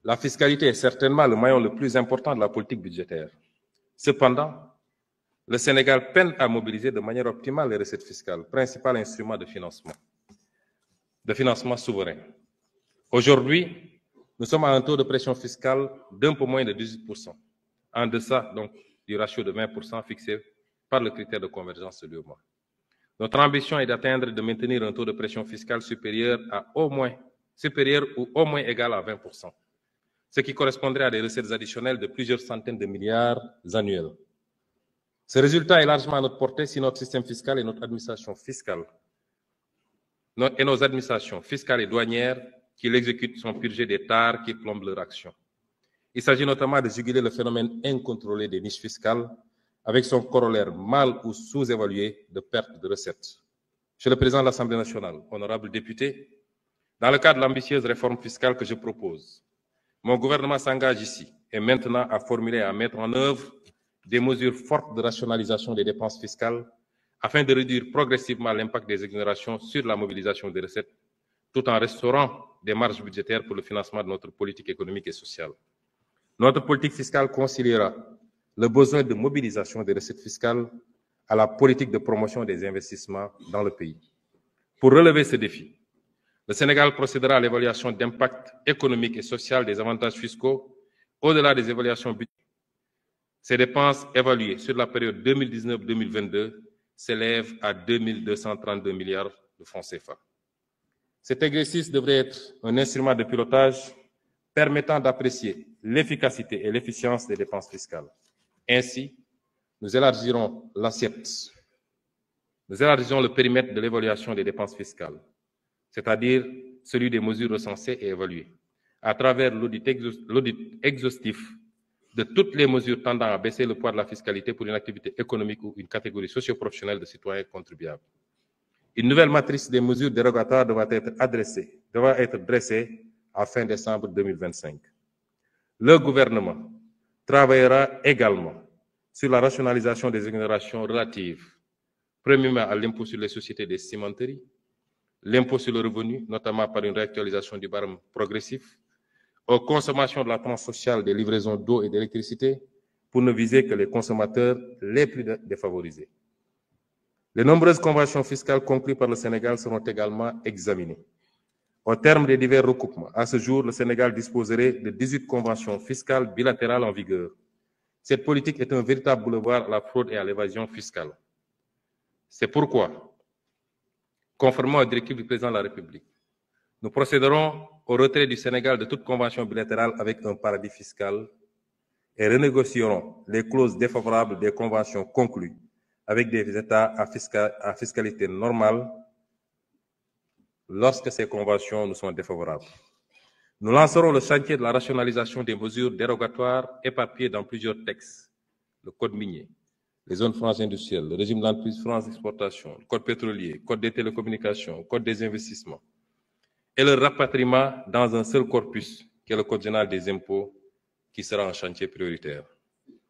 La fiscalité est certainement le maillon le plus important de la politique budgétaire. Cependant, le Sénégal peine à mobiliser de manière optimale les recettes fiscales, principal instrument de financement souverain. Aujourd'hui, nous sommes à un taux de pression fiscale d'un peu moins de 18%, en deçà donc du ratio de 20% fixé par le critère de convergence de l'UEMOA. Notre ambition est d'atteindre et de maintenir un taux de pression fiscale supérieur ou au moins égal à 20%, ce qui correspondrait à des recettes additionnelles de plusieurs centaines de milliards annuels. Ce résultat est largement à notre portée si notre système fiscal et notre administration fiscale et nos administrations fiscales et douanières qui l'exécutent sont purgées des tares qui plombent leur action. Il s'agit notamment de juguler le phénomène incontrôlé des niches fiscales avec son corollaire mal ou sous-évalué de perte de recettes. Monsieur le Président de l'Assemblée nationale, honorables députés, dans le cadre de l'ambitieuse réforme fiscale que je propose, mon gouvernement s'engage ici et maintenant à formuler et à mettre en œuvre des mesures fortes de rationalisation des dépenses fiscales afin de réduire progressivement l'impact des exonérations sur la mobilisation des recettes, tout en restaurant des marges budgétaires pour le financement de notre politique économique et sociale. Notre politique fiscale conciliera le besoin de mobilisation des recettes fiscales à la politique de promotion des investissements dans le pays. Pour relever ce défi, le Sénégal procédera à l'évaluation d'impact économique et social des avantages fiscaux au-delà des évaluations budgétaires. Ces dépenses évaluées sur la période 2019-2022 s'élèvent à 2 232 milliards de francs CFA. Cet exercice devrait être un instrument de pilotage permettant d'apprécier l'efficacité et l'efficience des dépenses fiscales. Ainsi, nous élargirons le périmètre de l'évaluation des dépenses fiscales, c'est-à-dire celui des mesures recensées et évaluées, à travers l'audit exhaustif de toutes les mesures tendant à baisser le poids de la fiscalité pour une activité économique ou une catégorie socio-professionnelle de citoyens contribuables. Une nouvelle matrice des mesures dérogatoires devra être dressée à fin décembre 2025. Le gouvernement travaillera également sur la rationalisation des exonérations relatives, premièrement à l'impôt sur les sociétés des cimenteries, l'impôt sur le revenu, notamment par une réactualisation du barème progressif, aux consommations de la tranche sociale des livraisons d'eau et d'électricité, pour ne viser que les consommateurs les plus défavorisés. Les nombreuses conventions fiscales conclues par le Sénégal seront également examinées. Au terme des divers recoupements, à ce jour, le Sénégal disposerait de 18 conventions fiscales bilatérales en vigueur. Cette politique est un véritable boulevard à la fraude et à l'évasion fiscale. C'est pourquoi, conformément aux directives du Président de la République, nous procéderons au retrait du Sénégal de toute convention bilatérale avec un paradis fiscal et renégocierons les clauses défavorables des conventions conclues avec des États à fiscalité normale lorsque ces conventions nous sont défavorables. Nous lancerons le chantier de la rationalisation des mesures dérogatoires éparpillées dans plusieurs textes, le Code minier, les zones franches industrielles, le régime d'entreprise France d'exportation, le Code pétrolier, le Code des télécommunications, le Code des investissements, et le rapatriement dans un seul corpus, qui est le Code général des impôts, qui sera un chantier prioritaire.